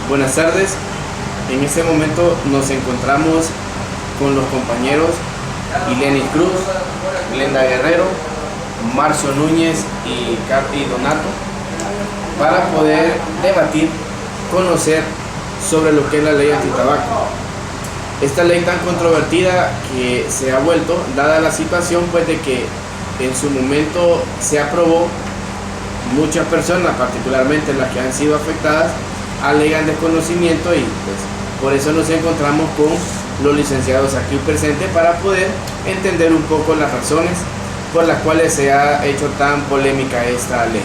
Buenas tardes. En este momento nos encontramos con los compañeros Ilenis Cruz, Glenda Guerrero, Marcio Núñez y Donato para poder debatir, conocer sobre lo que es la ley antitabaco. Esta ley tan controvertida que se ha vuelto, dada la situación pues de que en su momento se aprobó, muchas personas, particularmente las que han sido afectadas, alegan desconocimiento y pues por eso nos encontramos con los licenciados aquí presentes para poder entender un poco las razones por las cuales se ha hecho tan polémica esta ley.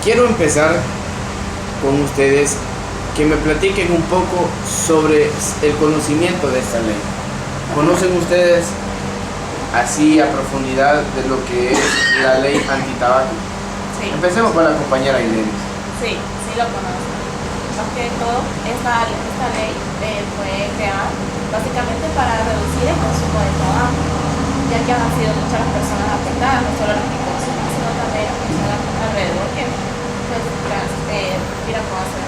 Quiero empezar con ustedes que me platiquen un poco sobre el conocimiento de esta ley. ¿Conocen ustedes así a profundidad de lo que es la ley antitabaco? Sí. Empecemos con la compañera Ilenis. Sí, sí lo conozco. Más que todo, esta ley fue creada básicamente para reducir el consumo de tabaco, ya que han sido muchas las personas afectadas, no solo las que consumen, sino también las personas alrededor que pues miran cómo hacer.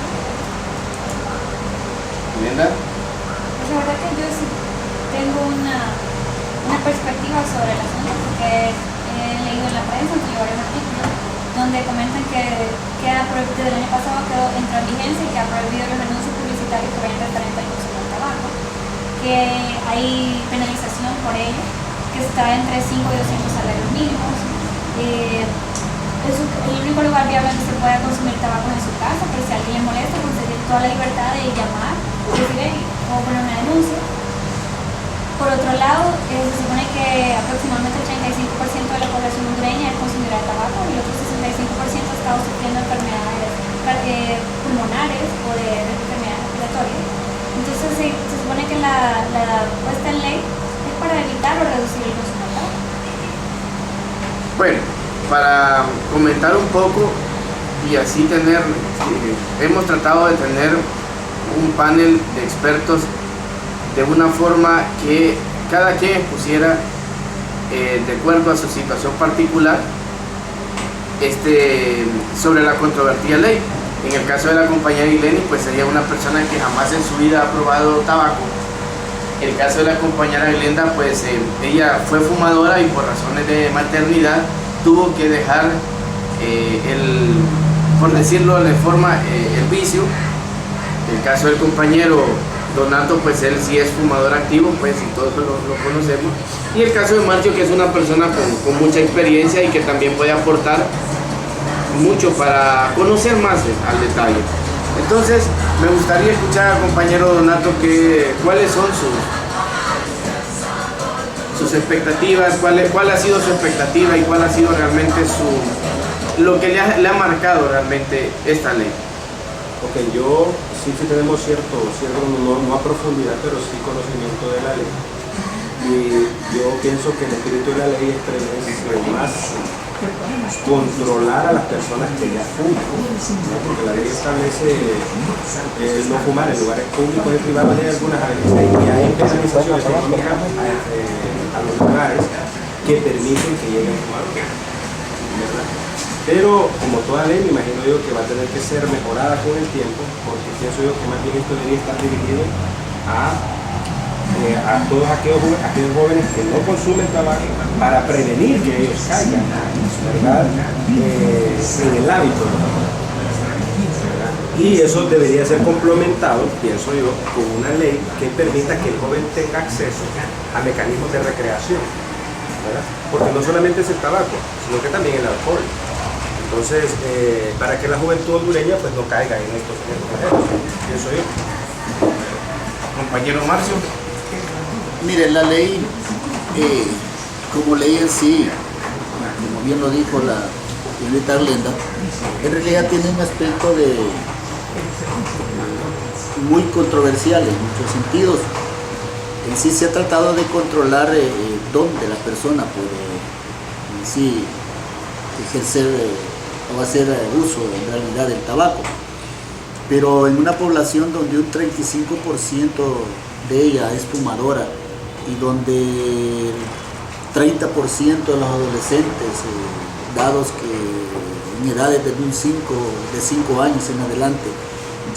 Glenda. Pues la verdad que yo sí tengo una perspectiva sobre el asunto, porque he leído en la prensa varios artículos donde comentan que desde el año pasado entró en vigencia y que ha prohibido los anuncios publicitarios que vayan referente al consumo del tabaco, que hay penalización por ello, que está entre 5 y 200 salarios mínimos. Es el único lugar viable donde se pueda consumir tabaco en su casa, pero si a alguien le molesta, pues tiene toda la libertad de llamar, decir o poner una denuncia. Por otro lado, se supone que aproximadamente el 85% de la población hondureña es consumidora de tabaco y el otro 65% ha estado sufriendo enfermedades pulmonares o de enfermedades respiratorias. Entonces se supone que la puesta en ley es para evitar o reducir el consumo de tabaco. Bueno, para comentar un poco y así tener, hemos tratado de tener un panel de expertos de una forma que cada quien expusiera de acuerdo a su situación particular sobre la controvertida ley. En el caso de la compañera Ilenis, pues sería una persona que jamás en su vida ha probado tabaco. En el caso de la compañera Glenda, pues ella fue fumadora y por razones de maternidad tuvo que dejar por decirlo de forma, el vicio. En el caso del compañero Donato, pues él sí es fumador activo, pues y todos lo conocemos. Y el caso de Marcio, que es una persona con mucha experiencia y que también puede aportar mucho para conocer más al detalle. Entonces, me gustaría escuchar al compañero Donato cuáles son sus expectativas, cuál ha sido su expectativa y cuál ha sido realmente lo que le ha marcado realmente esta ley. Ok, yo sí tenemos cierto no a profundidad, pero sí conocimiento de la ley. Y yo pienso que el espíritu de la ley es más controlar a las personas que ya fuman, ¿no? Porque la ley establece no fumar en lugares públicos y privados y algunas áreas. Y hay penalizaciones económicas a los lugares que permiten que lleguen a fumar, ¿verdad? Pero como toda ley, me imagino yo que va a tener que ser mejorada con el tiempo, porque pienso yo que más bien esto debería estar dirigido a todos aquellos jóvenes que no consumen tabaco para prevenir que ellos caigan, ¿verdad? En el hábito, ¿verdad? Y eso debería ser complementado, pienso yo, con una ley que permita que el joven tenga acceso a mecanismos de recreación, ¿verdad? Porque no solamente es el tabaco, sino que también el alcohol. Entonces, para que la juventud hondureña pues no caiga en estos ejemplos, pienso yo. Compañero Marcio. Mire, la ley, como ley en sí, como bien lo dijo la señorita Glenda, en realidad tiene un aspecto muy controversial en muchos sentidos. En sí se ha tratado de controlar dónde la persona puede en sí ejercer o hacer uso en realidad del tabaco, pero en una población donde un 35% de ella es fumadora y donde el 30% de los adolescentes, dados que en edades de 5 años en adelante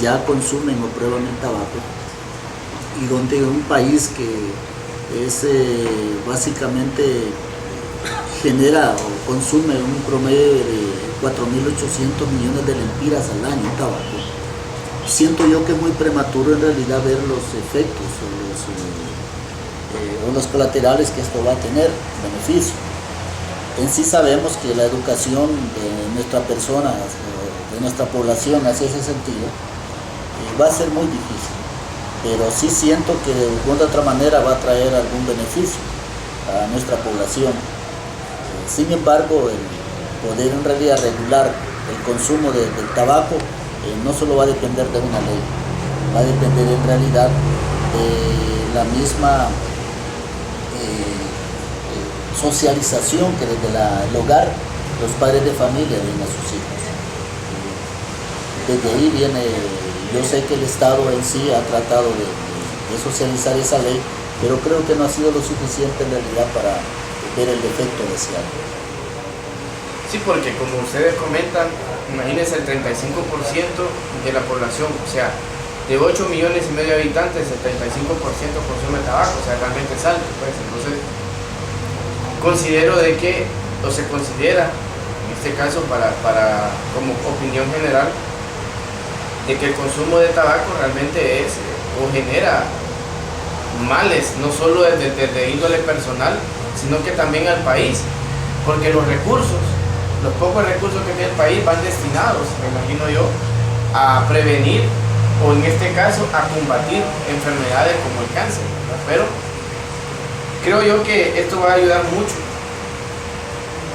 ya consumen o prueban el tabaco, y donde un país que es básicamente genera o consume un promedio de 4.800 millones de lempiras al año en tabaco, siento yo que es muy prematuro en realidad ver los efectos o los colaterales que esto va a tener, beneficio. En sí sabemos que la educación de nuestra persona, de nuestra población hacia ese sentido, va a ser muy difícil, pero sí siento que de alguna otra manera va a traer algún beneficio a nuestra población. Sin embargo, el poder en realidad regular el consumo del tabaco no solo va a depender de una ley, va a depender en realidad de la misma socialización que desde el hogar los padres de familia den a sus hijos. Desde ahí viene, yo sé que el Estado en sí ha tratado de socializar esa ley, pero creo que no ha sido lo suficiente en realidad para ver el efecto deseado. Sí, porque como ustedes comentan, imagínense el 35% de la población, o sea, de 8 millones y medio de habitantes, el 35% consume tabaco, o sea, realmente es alto, pues. Entonces, considero de que, o se considera, en este caso, como opinión general, de que el consumo de tabaco realmente es o genera males, no solo desde índole personal, sino que también al país, porque los pocos recursos que tiene el país van destinados, me imagino yo, a prevenir o en este caso a combatir enfermedades como el cáncer, ¿verdad? Pero creo yo que esto va a ayudar mucho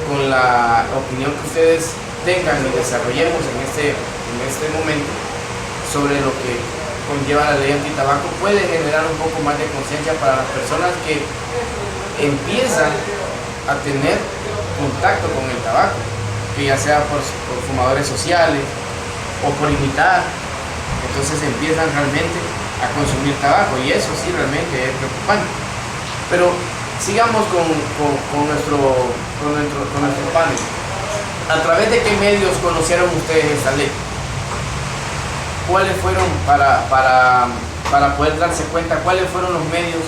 con la opinión que ustedes tengan y desarrollemos en este momento sobre lo que conlleva la ley antitabaco. Puede generar un poco más de conciencia para las personas que empiezan a tener contacto con el tabaco, que ya sea por fumadores sociales o por imitar, entonces empiezan realmente a consumir tabaco, y eso sí realmente es preocupante. Pero sigamos con nuestro panel. ¿A través de qué medios conocieron ustedes esta ley? ¿Cuáles fueron, para poder darse cuenta, cuáles fueron los medios?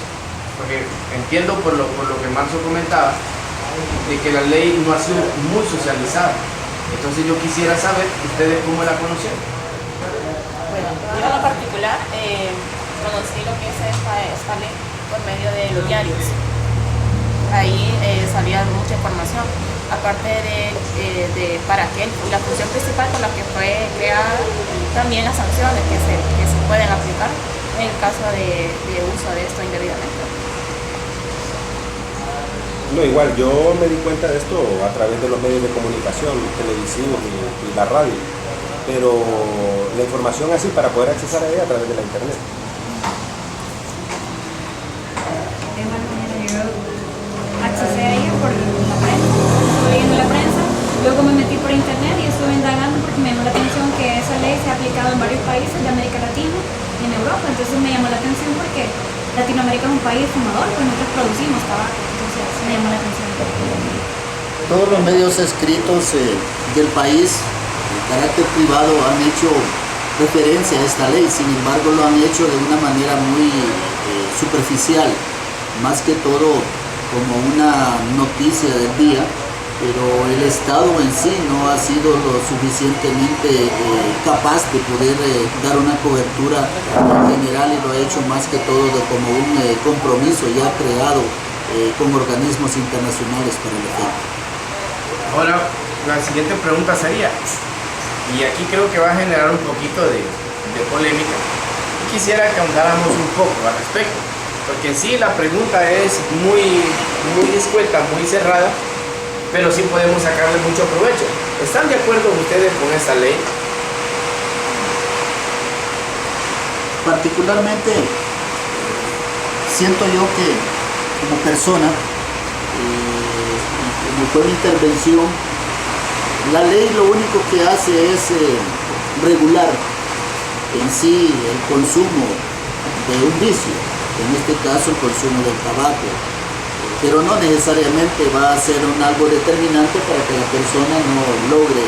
Porque entiendo por lo que Marcio comentaba, de que la ley no ha sido muy socializada. Entonces yo quisiera saber ustedes cómo la conocieron. Bueno, yo en lo particular conocí lo que es esta ley por medio de los diarios. Ahí salía mucha información, aparte de para qué, la función principal por la que fue creada, también las sanciones que se pueden aplicar en el caso de uso de esto indebidamente. No, igual, yo me di cuenta de esto a través de los medios de comunicación, televisivos y la radio, pero la información así para poder accesar a ella a través de la internet. De igual manera yo accesé a ella por la prensa, estuve leyendo la prensa, luego me metí por internet y estuve indagando porque me llamó la atención que esa ley se ha aplicado en varios países de América Latina y en Europa, entonces me llamó la atención porque Latinoamérica es un país fumador, pues nosotros producimos tabaco, entonces me llamó la atención. Todos los medios escritos del país, de carácter privado, han hecho referencia a esta ley, sin embargo lo han hecho de una manera muy superficial, más que todo como una noticia del día, pero el Estado en sí no ha sido lo suficientemente capaz de poder dar una cobertura general, y lo ha hecho más que todo como un compromiso ya creado con organismos internacionales para el efecto. Ahora, la siguiente pregunta sería, y aquí creo que va a generar un poquito de polémica, y quisiera que ahondáramos un poco al respecto, porque en sí la pregunta es muy escueta, muy cerrada, pero sí podemos sacarle mucho provecho. ¿Están de acuerdo ustedes con esta ley? Particularmente, siento yo que como persona, como fue mi intervención, la ley lo único que hace es regular en sí el consumo de un vicio, en este caso el consumo del tabaco, pero no necesariamente va a ser algo determinante para que la persona no logre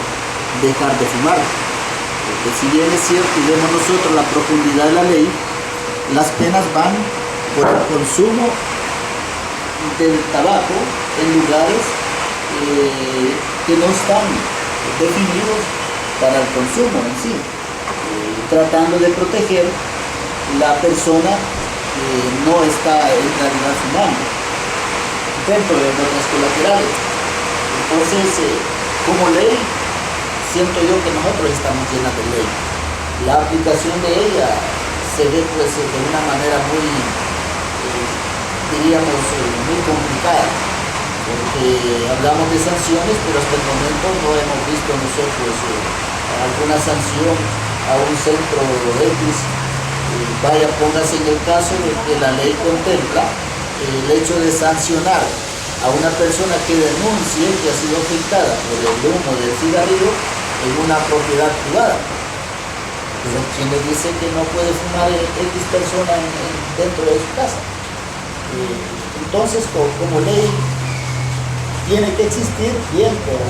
dejar de fumar. Porque si bien es cierto y vemos nosotros la profundidad de la ley, las penas van por el consumo del tabaco en lugares que no están definidos para el consumo en sí, tratando de proteger la persona que no está en realidad fumando dentro de notas colaterales. Entonces, como ley, siento yo que nosotros estamos llenas de ley. La aplicación de ella se ve pues de una manera muy, diríamos, muy complicada, porque hablamos de sanciones, pero hasta el momento no hemos visto nosotros alguna sanción a un centro X. Vaya, póngase en el caso de que la ley contempla el hecho de sancionar a una persona que denuncie que ha sido afectada por el humo del cigarrillo en una propiedad privada. Pero ¿quién le dice que no puede fumar X persona dentro de su casa? Entonces, como ley, tiene que existir bien, pero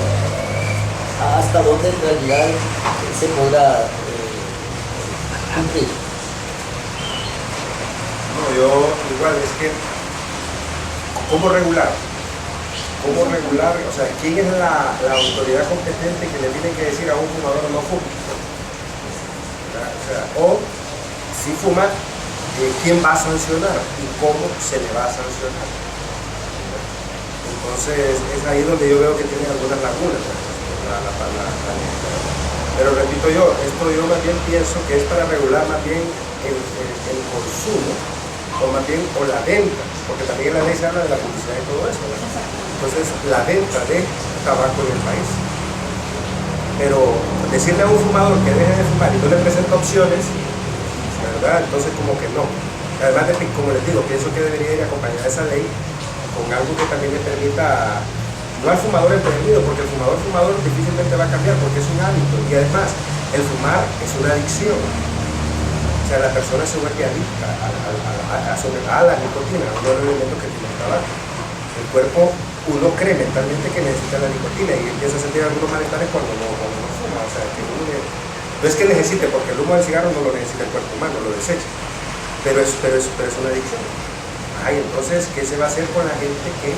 hasta dónde en realidad se podrá cumplir. No, yo igual es que, ¿cómo regular? ¿Cómo regular? O sea, ¿quién es la autoridad competente que le tiene que decir a un fumador no fume? O si fuma, ¿quién va a sancionar y cómo se le va a sancionar? Entonces es ahí donde yo veo que tiene algunas lagunas pero repito yo más bien pienso que es para regular más bien el consumo o la venta, porque también en la ley se habla de la publicidad y todo eso, ¿verdad? Entonces la venta de tabaco en el país. Pero decirle a un fumador que deje de fumar y no le presenta opciones, ¿verdad? Entonces como que no. Además de que, como les digo, pienso que debería ir acompañada esa ley con algo que también le permita, no al fumador emprendido, porque el fumador difícilmente va a cambiar porque es un hábito. Y además, el fumar es una adicción. O sea, la persona se vuelve adicta a la nicotina, uno de los elementos que tiene el tabaco. El cuerpo, uno cree mentalmente que necesita la nicotina y empieza a sentir algunos malestares cuando no fuma. O sea, que no es que necesite, porque el humo del cigarro no lo necesita el cuerpo humano, lo desecha. Pero es una adicción. Y entonces, ¿qué se va a hacer con la gente que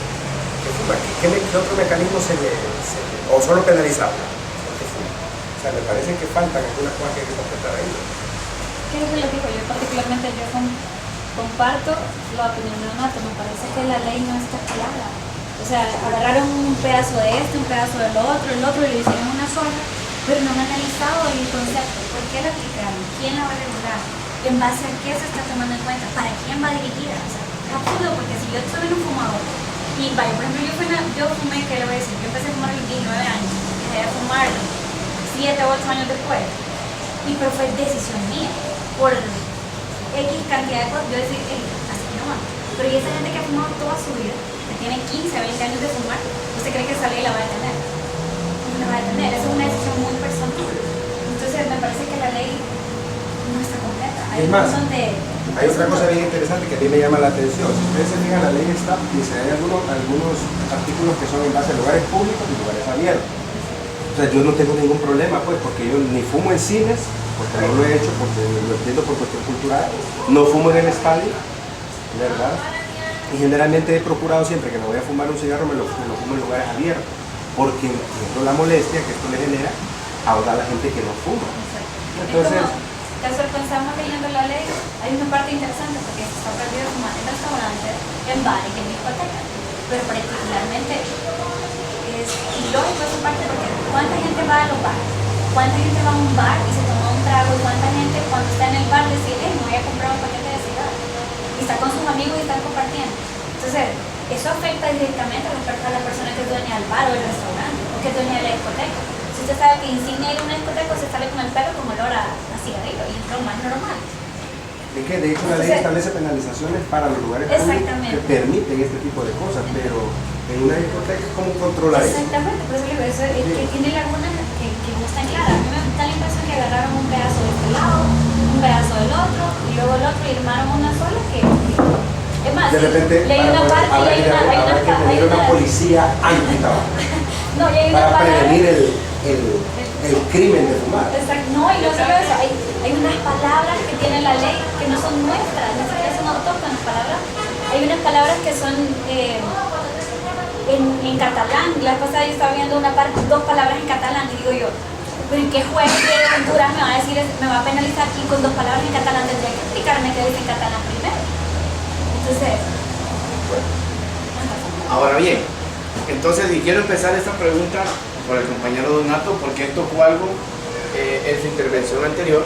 fuma? ¿Qué otro mecanismo o solo penalizarla? O sea, me parece que faltan algunas cosas que hay que completar ahí. ¿Qué es lo que les digo? Yo particularmente comparto la opinión de Donato. Me parece que la ley no está clara. O sea, agarraron un pedazo de un pedazo del otro, el otro y lo hicieron una sola, pero no han analizado el concepto. ¿Por qué la aplicaron? ¿Quién la va a regular? ¿En base a qué se está tomando en cuenta? ¿Para quién va dirigida? O sea, absurdo, porque si yo soy un fumador y vaya, por ejemplo, yo fumé, ¿qué le voy a decir? Yo empecé a fumar a los 19 años, dejé de fumar 7 o 8 años después, pero fue decisión mía, por X cantidad de cosas, yo decir, así no va. Pero y esa gente que ha fumado toda su vida, que tiene 15, 20 años de fumar, ¿usted cree que esa ley la va a detener? No la va a detener, es una decisión muy personal. Entonces me parece que la ley no está completa. Es más, hay otra cosa bien interesante que a mí me llama la atención. Si ustedes se fijan, la ley está, dice, hay algunos artículos que son en base a lugares públicos y lugares abiertos. O sea, yo no tengo ningún problema, pues, porque yo ni fumo en cines, porque no lo he hecho, porque lo entiendo por cuestión cultural, no fumo en el estadio, ¿verdad? Y generalmente he procurado siempre que me voy a fumar un cigarro, me lo fumo en lugares abiertos, porque entiendo la molestia que esto le genera a la gente que no fuma. Entonces, caso pensamos leyendo la ley, hay una parte interesante porque está prohibido fumar en restaurantes, en bares, en discotecas, pero particularmente es ilógico esa parte porque ¿cuánta gente va a los bares? ¿Cuánta gente va a un bar y se toma un trago? ¿Y cuánta gente cuando está en el bar dice, me voy a comprar un paquete de cigarros? Y está con sus amigos y están compartiendo. Entonces, eso afecta directamente a la persona que es dueña del bar o del restaurante o que es dueña de la discoteca. Si usted sabe que insignia ir a una discoteca, se sale con el pelo como olor a cigarrillo y es lo más normal. Es que de hecho la ley establece penalizaciones para los lugares públicos que permiten este tipo de cosas, pero en una discoteca, ¿cómo controlar eso? Exactamente, por eso digo, eso es que tiene lagunas que no están claras. A mí me da la impresión que agarraron un pedazo de este lado, un pedazo del otro, y luego el otro y armaron una sola que es más, de repente hay una parte habrá que tener una policía antitabaco no, y hay una para palabra, prevenir el el crimen de fumar. Exacto. No, y no solo eso, hay unas palabras que tiene la ley que no son nuestras, ni siquiera son autóctonas palabras. Hay unas palabras que son en catalán. La vez pasada yo estaba viendo dos palabras en catalán y digo yo, pero ¿qué juez de Honduras me va a decir, me va a penalizar aquí con dos palabras en catalán? Tendría que explicarme qué dice en catalán primero. Entonces, Ahora bien, entonces, y quiero empezar esta pregunta por el compañero Donato, porque él tocó algo en su intervención anterior.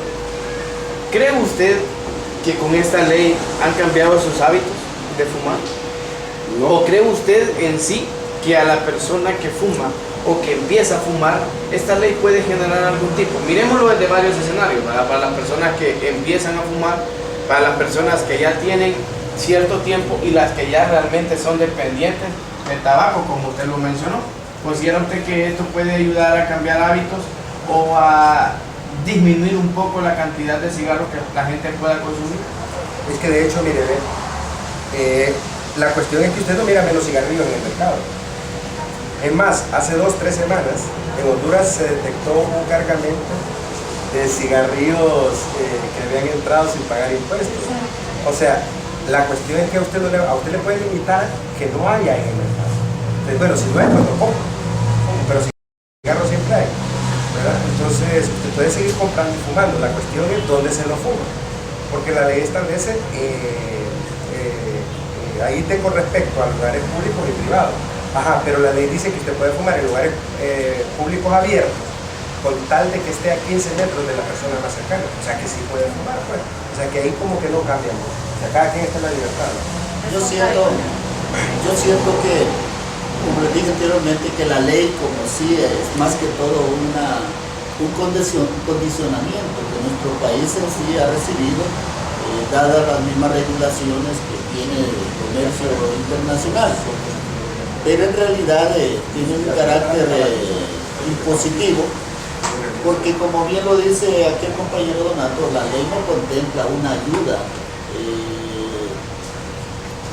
¿Cree usted que con esta ley han cambiado sus hábitos de fumar? No. ¿O cree usted en sí que a la persona que fuma o que empieza a fumar, esta ley puede generar algún tipo? Miremoslo desde varios escenarios, ¿verdad? Para las personas que empiezan a fumar, para las personas que ya tienen cierto tiempo y las que ya realmente son dependientes del tabaco, como usted lo mencionó. ¿Considera usted que esto puede ayudar a cambiar hábitos o a disminuir un poco la cantidad de cigarros que la gente pueda consumir? Es que de hecho, mire, la cuestión es que usted no mira menos cigarrillos en el mercado. Es más, hace 2 o 3 semanas en Honduras se detectó un cargamento de cigarrillos que habían entrado sin pagar impuestos. O sea, la cuestión es que a usted le pueden limitar que no haya en el mercado. Entonces, bueno, si no hay, pues no compro. Pero si cigarros siempre hay, ¿verdad? Entonces, usted puede seguir comprando y fumando. La cuestión es dónde se lo fuma. Porque la ley establece, ahí tengo respecto a lugares públicos y privados. Ajá, pero la ley dice que usted puede fumar en lugares públicos abiertos, con tal de que esté a 15 metros de la persona más cercana. O sea, que sí puede fumar, pues. O sea, que ahí como que no cambia mucho. O sea, cada quien está en la libertad, ¿no? Yo siento que, como les dije anteriormente, que la ley como sí es más que todo un condicionamiento que nuestro país en sí ha recibido, dadas las mismas regulaciones que tiene el comercio internacional. Pero en realidad tiene un carácter impositivo, porque como bien lo dice aquel compañero Donato, la ley no contempla una ayuda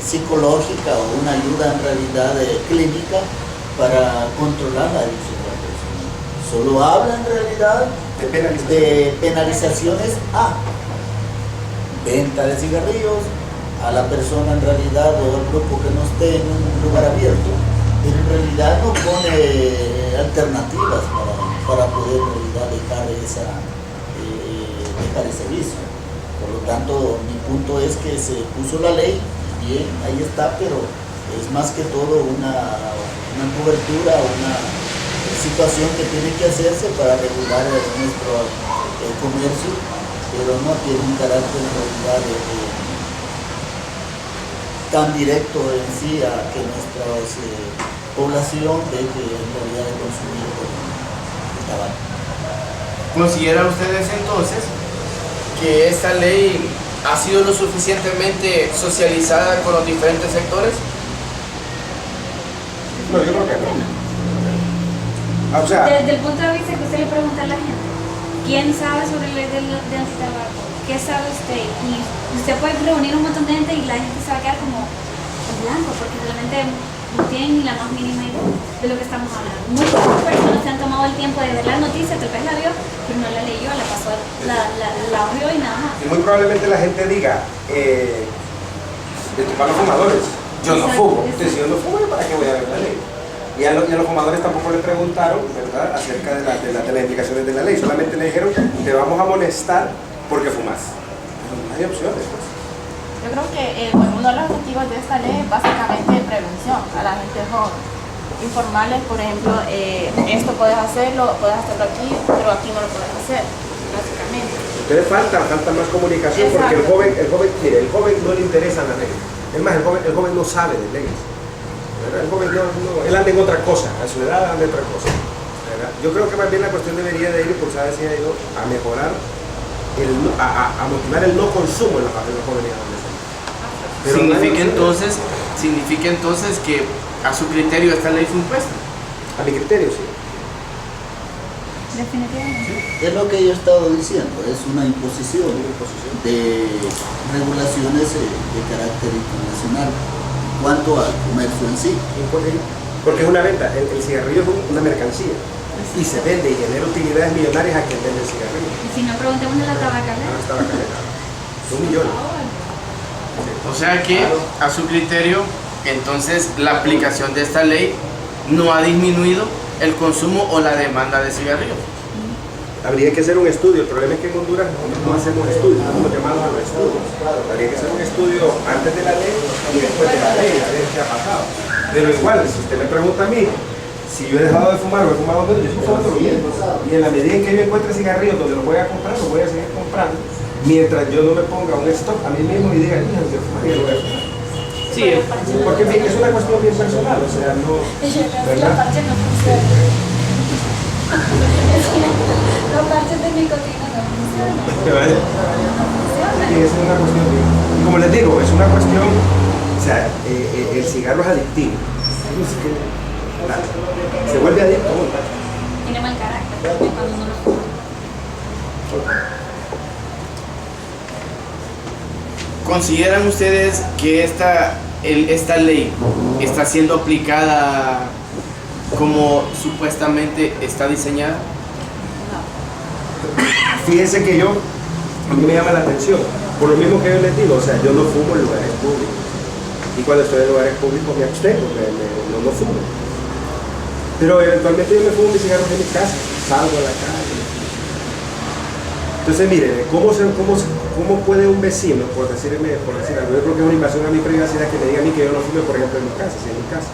psicológica o una ayuda en realidad clínica para controlar la adicción de la persona. Solo habla en realidad de penalizaciones a venta de cigarrillos, a la persona en realidad o al grupo que no esté en un lugar abierto, pero en realidad no pone alternativas para poder en realidad dejar ese vicio. Por lo tanto, mi punto es que se puso la ley, bien, ahí está, pero es más que todo una cobertura, una situación que tiene que hacerse para regular nuestro comercio, pero no tiene un carácter en realidad tan directo en sí a que nuestra población deje en realidad de consumir el tabaco. ¿Considera ustedes entonces que esta ley ha sido lo suficientemente socializada con los diferentes sectores? No, yo creo que no. O sea, desde el punto de vista que usted le pregunta a la gente, ¿quién sabe sobre la ley del tabaco? ¿Qué sabe usted? Y usted puede reunir un montón de gente y la gente se va a quedar como en blanco, porque realmente no tienen ni la más mínima idea de lo que estamos hablando. Muchas personas se han tomado el tiempo de ver la noticia, tal vez la vio, pero no la leyó, la pasó, la oyó y nada más. y muy probablemente la gente diga, de para los fumadores, yo no fumo. Entonces, si yo no fumo, ¿para qué voy a ver la ley? Y a los fumadores tampoco le preguntaron, ¿verdad?, acerca de las indicaciones de la ley. Solamente le dijeron, te vamos a molestar porque fumas. No hay opciones, pues. Yo creo que uno de los objetivos de esta ley es básicamente prevención a la gente joven. Informarles, por ejemplo, esto puedes hacerlo aquí, pero aquí no lo puedes hacer, básicamente. Entonces falta más comunicación. Exacto. Porque el joven no le interesan las leyes. Es más, el joven no sabe de leyes. ¿Verdad? El joven él anda en otra cosa, a su edad anda en otra cosa. ¿Verdad? Yo creo que más bien la cuestión debería de ir, pues a mejorar, a motivar el no consumo en la jóvenes y adolescentes. Significa entonces que a su criterio esta ley fue impuesta. A mi criterio, sí. Definitivamente. Es lo que yo he estado diciendo, es una imposición de regulaciones de carácter internacional en cuanto al comercio en sí. Porque es una venta, el cigarrillo es una mercancía. y se vende y genera utilidades millonarias a quien vende el cigarrillo. Y si no, preguntémosle a la tabacalera. No estaba caleta. 1 millón. O sea que, a su criterio, entonces la aplicación de esta ley no ha disminuido el consumo o la demanda de cigarrillos. Habría que hacer un estudio. El problema es que en Honduras no hacemos estudios, no somos llamados a los estudios. Habría que hacer un estudio antes de la ley y después de la ley, a ver qué ha pasado. Pero igual, si usted me pregunta a mí, si yo he dejado de fumar o he fumado menos, yo sigo fumando bien. Y en la medida en que yo encuentre cigarrillos donde los voy a comprar, los voy a seguir comprando. Mientras yo no me ponga un stop a mí mismo y diga, hija, yo fumar y lo voy a fumar. Sí, Porque es una cuestión bien personal, o sea, no. La parche no funciona. Los parches de nicotina no funcionan. Y es una cuestión, y como les digo, es una cuestión, o sea, el cigarro es adictivo. Se vuelve adicto. Tiene mal carácter cuando uno lo fuma. ¿consideran ustedes que esta ley está siendo aplicada como supuestamente está diseñada? Fíjense que a mí me llama la atención, por lo mismo que yo les digo, o sea, yo no fumo en lugares públicos. Y cuando estoy en lugares públicos me abstengo, no fumo. Pero eventualmente yo me fumo mis cigarros en mi casa, salgo a la calle. Entonces, miren, ¿cómo puede un vecino, por decir algo, yo creo que es una invasión a mi privacidad que me diga a mí que yo no fume, por ejemplo, en mi casa, si en mi casa.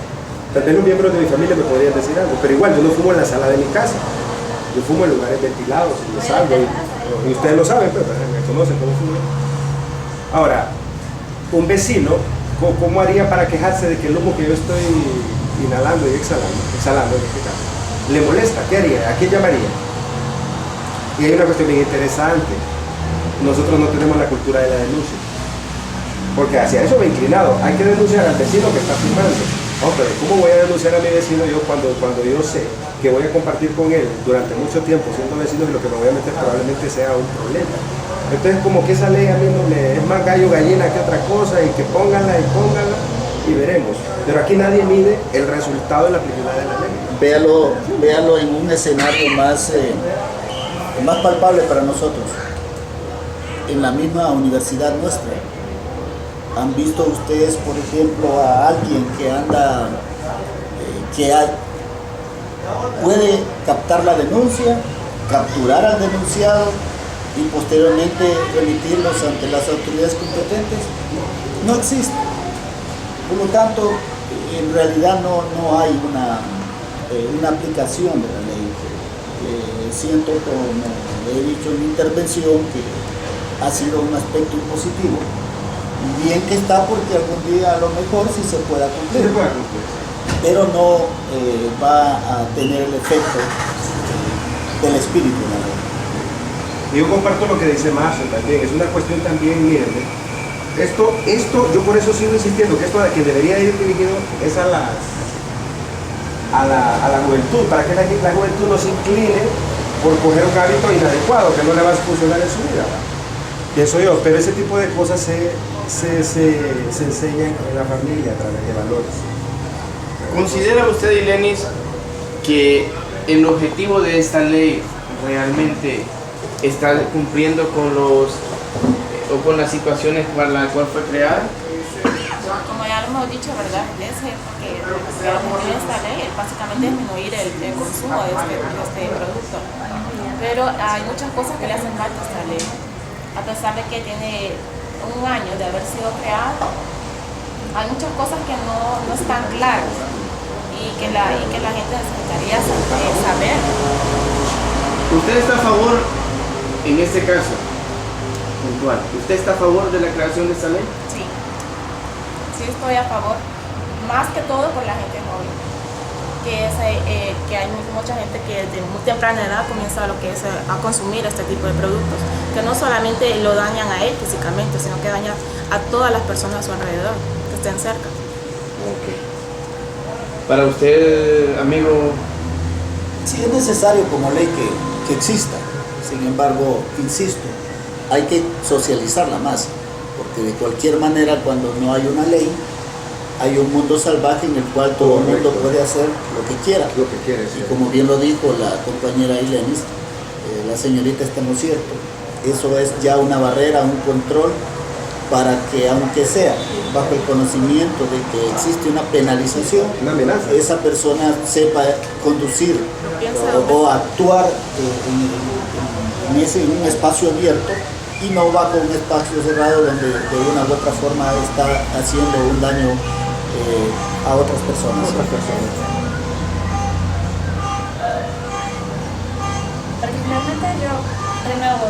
Tal vez los miembros de mi familia me podrían decir algo, pero igual yo no fumo en la sala de mi casa. Yo fumo en lugares ventilados y me salgo. Y ustedes lo saben, pero me conocen cómo fumo. Ahora, un vecino, ¿cómo haría para quejarse de que el humo que yo estoy inhalando y exhalando en este caso, le molesta? ¿Qué haría? ¿A quién llamaría? Y hay una cuestión bien interesante. Nosotros no tenemos la cultura de la denuncia. Porque hacia eso me he inclinado. Hay que denunciar al vecino que está fumando. No, pero ¿cómo voy a denunciar a mi vecino yo cuando yo sé que voy a compartir con él durante mucho tiempo siendo vecino y lo que me voy a meter probablemente sea un problema? Entonces como que esa ley a mí no me es más gallo gallina que otra cosa y que pónganla y veremos. Pero aquí nadie mide el resultado de la aplicabilidad de la ley. Véalo en un escenario más palpable para nosotros. En la misma universidad nuestra. ¿Han visto ustedes, por ejemplo, a alguien que anda, puede captar la denuncia, capturar al denunciado y posteriormente remitirlos ante las autoridades competentes? No existe. Por lo tanto, en realidad no hay una aplicación de la ley. Siento, como he dicho en mi intervención, que ha sido un aspecto impositivo. Bien que está, porque algún día a lo mejor sí se pueda cumplir, pero no va a tener el efecto del espíritu de la ley. Y yo comparto lo que dice Marcio también, es una cuestión también, miren, esto yo por eso sigo insistiendo que esto que debería ir dirigido es a la juventud, para que la juventud no se incline por coger un hábito inadecuado que no le va a funcionar en su vida. Pienso yo, pero ese tipo de cosas se enseñan en la familia a través de valores. ¿Considera usted, Ilenis, que el objetivo de esta ley realmente está cumpliendo con las situaciones para las cuales fue creada? Como ya lo hemos dicho, ¿verdad? Es porque el objetivo de esta ley es básicamente disminuir el consumo de este producto. Pero hay muchas cosas que le hacen falta a esta ley. A pesar de que tiene un año de haber sido creado, hay muchas cosas que no están claras y que la gente necesitaría saber. ¿Usted está a favor, en este caso puntual, usted está a favor de la creación de esta ley? Sí estoy a favor, más que todo por la gente joven, que hay mucha gente que desde muy temprana edad comienza a consumir este tipo de productos, que no solamente lo dañan a él físicamente, sino que dañan a todas las personas a su alrededor, que estén cerca. Okay. Para usted, amigo. Sí, es necesario como ley que exista. Sin embargo, insisto, hay que socializarla más, porque de cualquier manera, cuando no hay una ley, hay un mundo salvaje en el cual todo el mundo puede hacer lo que quiera. Lo que quiere, sí. Y como bien lo dijo la compañera Ilenis, la señorita está en lo cierto. Eso es ya una barrera, un control para que, aunque sea bajo el conocimiento de que existe una penalización, Una amenaza. esa persona sepa conducir o actuar en un espacio abierto y no bajo un espacio cerrado donde de una u otra forma está haciendo un daño a otras personas. Particularmente yo, de nuevo,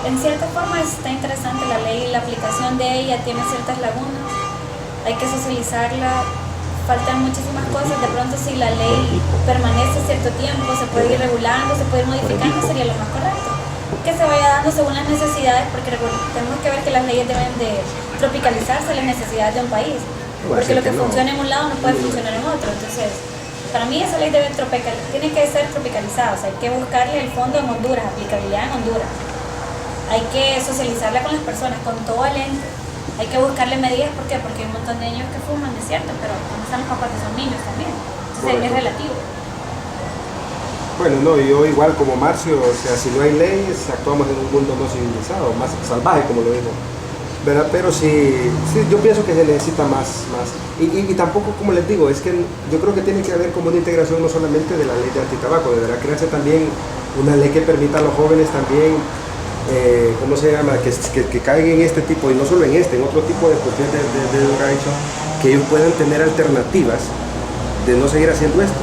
en cierta forma está interesante la ley, la aplicación de ella tiene ciertas lagunas, hay que socializarla, faltan muchísimas cosas. De pronto, si la ley permanece cierto tiempo, se puede ir regulando, se puede ir modificando, sería lo más correcto. Que se vaya dando según las necesidades, porque tenemos que ver que las leyes deben de tropicalizarse a las necesidades de un país, porque lo que funciona en un lado no puede funcionar en otro. Entonces, para mí esa ley tiene que ser tropicalizada, o sea, hay que buscarle el fondo en Honduras, aplicabilidad en Honduras. Hay que socializarla con las personas, con todo el ente. Hay que buscarle medidas, ¿por qué? Porque hay un montón de niños que fuman, es cierto, pero ¿dónde están los papás que son niños también? Entonces es relativo. Bueno, no, yo igual como Marcio, o sea, si no hay leyes, actuamos en un mundo no civilizado, más salvaje, como lo dijo, ¿verdad? Pero sí, yo pienso que se necesita más. Y tampoco, como les digo, es que yo creo que tiene que haber como una integración no solamente de la ley de antitabaco, deberá crearse también una ley que permita a los jóvenes también, ¿cómo se llama?, que caigan en este tipo, y no solo en otro tipo de cuestiones de drogadicción, que ellos puedan tener alternativas de no seguir haciendo esto.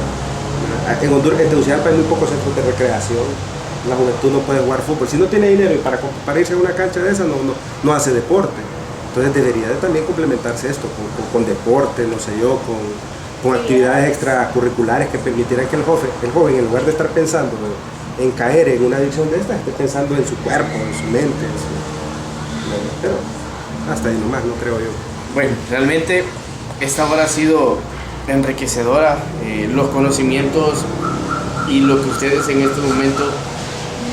En Honduras, en Tegucigalpa hay muy pocos centros de recreación, la juventud no puede jugar fútbol, si no tiene dinero y para irse a una cancha de esa no hace deporte. Entonces debería de también complementarse esto con deporte, no sé yo, con actividades extracurriculares que permitieran que el joven, en lugar de estar pensando en caer en una adicción de estas, esté pensando en su cuerpo, en su mente, pero hasta ahí nomás, no creo yo. Bueno, realmente esta hora ha sido enriquecedora, los conocimientos y lo que ustedes en este momento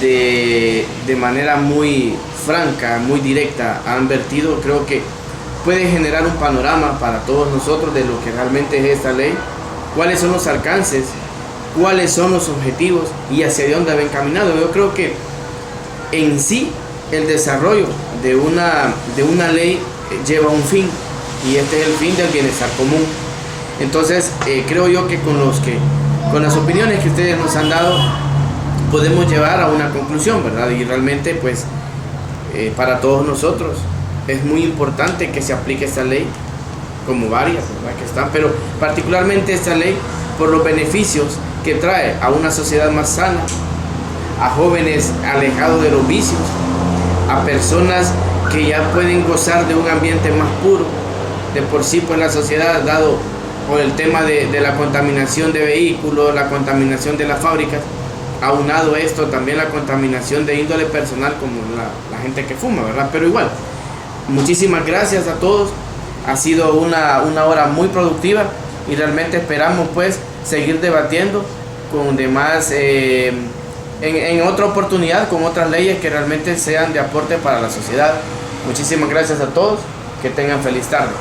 de manera muy franca, muy directa han vertido, creo que puede generar un panorama para todos nosotros de lo que realmente es esta ley, cuáles son los alcances, cuáles son los objetivos y hacia dónde va encaminado. Yo creo que en sí el desarrollo de una ley lleva un fin, y este es el fin del bienestar común. Entonces creo yo que con las opiniones que ustedes nos han dado podemos llevar a una conclusión, ¿verdad? Y realmente pues para todos nosotros es muy importante que se aplique esta ley, como varias, ¿verdad?, que están, pero particularmente esta ley por los beneficios que trae a una sociedad más sana, a jóvenes alejados de los vicios, a personas que ya pueden gozar de un ambiente más puro. De por sí pues la sociedad, dado por el tema de la contaminación de vehículos, la contaminación de las fábricas, aunado esto también la contaminación de índole personal como la gente que fuma, ¿verdad? Pero igual, muchísimas gracias a todos, ha sido una hora muy productiva y realmente esperamos pues seguir debatiendo con demás en otra oportunidad, con otras leyes que realmente sean de aporte para la sociedad. Muchísimas gracias a todos, que tengan feliz tarde.